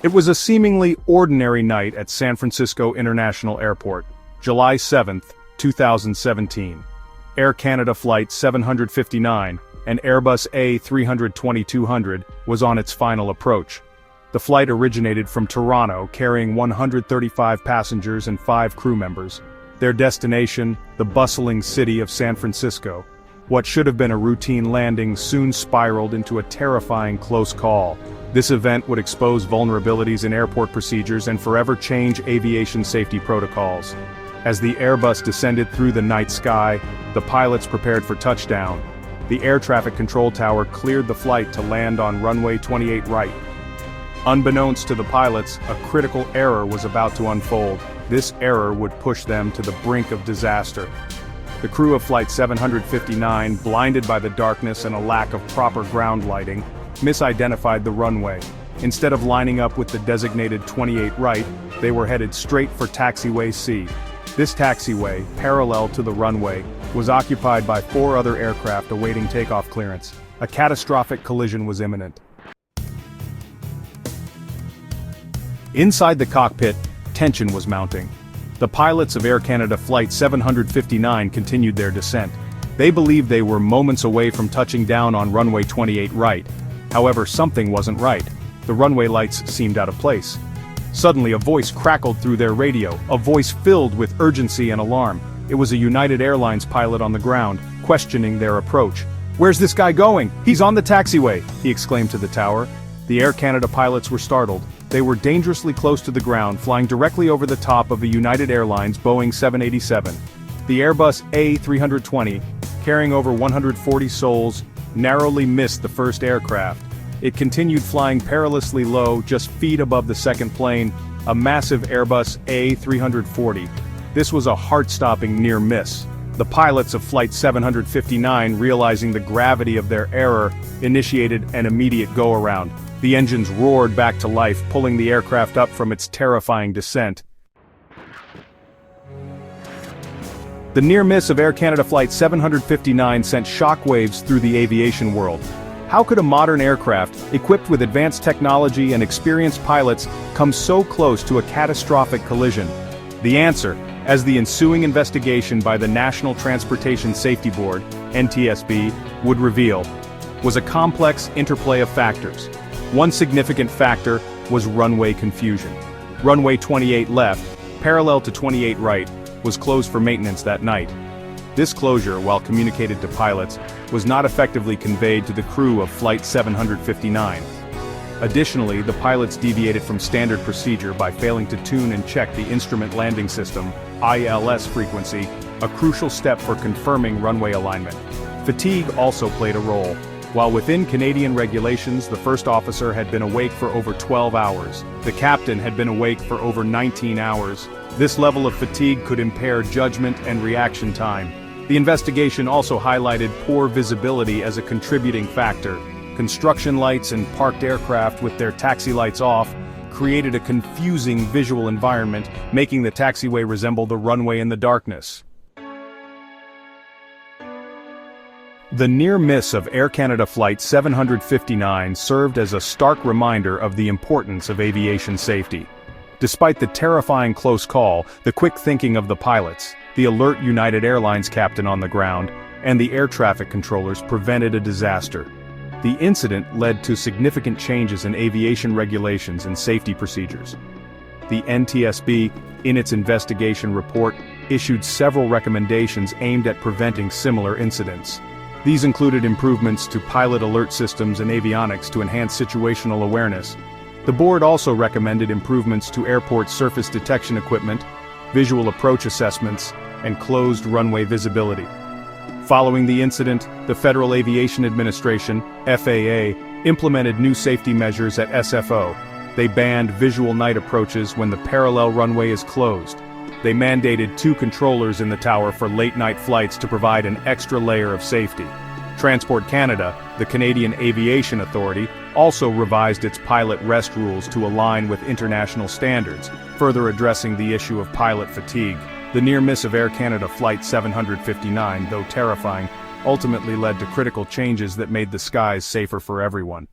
It was a seemingly ordinary night at San Francisco International Airport, July 7, 2017. Air Canada Flight 759, an Airbus A320-211, was on its final approach. The flight originated from Toronto, carrying 135 passengers and 5 crew members. Their destination, the bustling city of San Francisco. What should have been a routine landing soon spiraled into a terrifying close call. This event would expose vulnerabilities in airport procedures and forever change aviation safety protocols. As the Airbus descended through the night sky, the pilots prepared for touchdown. The air traffic control tower cleared the flight to land on runway 28 right. Unbeknownst to the pilots, a critical error was about to unfold. This error would push them to the brink of disaster. The crew of Flight 759, blinded by the darkness and a lack of proper ground lighting, misidentified the runway. Instead of lining up with the designated 28 right, they were headed straight for taxiway C. This taxiway, parallel to the runway, was occupied by 4 other aircraft awaiting takeoff clearance. A catastrophic collision was imminent. Inside the cockpit, tension was mounting. The pilots of Air Canada Flight 759 continued their descent. They believed they were moments away from touching down on runway 28 right. However, something wasn't right. The runway lights seemed out of place. Suddenly a voice crackled through their radio, a voice filled with urgency and alarm. It was a United Airlines pilot on the ground, questioning their approach. "Where's this guy going? He's on the taxiway!" he exclaimed to the tower. The Air Canada pilots were startled. They were dangerously close to the ground, flying directly over the top of a United Airlines Boeing 787. The Airbus A320, carrying over 140 souls, narrowly missed the first aircraft. It continued flying perilously low, just feet above the second plane, a massive Airbus A340. This was a heart-stopping near miss. The pilots of Flight 759, realizing the gravity of their error, initiated an immediate go-around. The engines roared back to life, pulling the aircraft up from its terrifying descent. The near miss of Air Canada Flight 759 sent shockwaves through the aviation world. How could a modern aircraft, equipped with advanced technology and experienced pilots, come so close to a catastrophic collision? The answer, as the ensuing investigation by the National Transportation Safety Board, NTSB, would reveal, was a complex interplay of factors. One significant factor was runway confusion. Runway 28 left, parallel to 28 right, was closed for maintenance that night. This closure, while communicated to pilots, was not effectively conveyed to the crew of Flight 759. Additionally, the pilots deviated from standard procedure by failing to tune and check the Instrument Landing System, ILS frequency, a crucial step for confirming runway alignment. Fatigue also played a role. While within Canadian regulations, the first officer had been awake for over 12 hours. The captain had been awake for over 19 hours. This level of fatigue could impair judgment and reaction time. The investigation also highlighted poor visibility as a contributing factor. Construction lights and parked aircraft with their taxi lights off created a confusing visual environment, making the taxiway resemble the runway in the darkness. The near miss of Air Canada Flight 759 served as a stark reminder of the importance of aviation safety. Despite the terrifying close call, the quick thinking of the pilots, the alert United Airlines captain on the ground, and the air traffic controllers prevented a disaster. The incident led to significant changes in aviation regulations and safety procedures. The NTSB, in its investigation report, issued several recommendations aimed at preventing similar incidents. These included improvements to pilot alert systems and avionics to enhance situational awareness. The board also recommended improvements to airport surface detection equipment, visual approach assessments, and closed runway visibility. Following the incident, the Federal Aviation Administration, FAA, implemented new safety measures at SFO. They banned visual night approaches when the parallel runway is closed. They mandated 2 controllers in the tower for late-night flights to provide an extra layer of safety. Transport Canada, the Canadian Aviation Authority, also revised its pilot rest rules to align with international standards, further addressing the issue of pilot fatigue. The near miss of Air Canada Flight 759, though terrifying, ultimately led to critical changes that made the skies safer for everyone.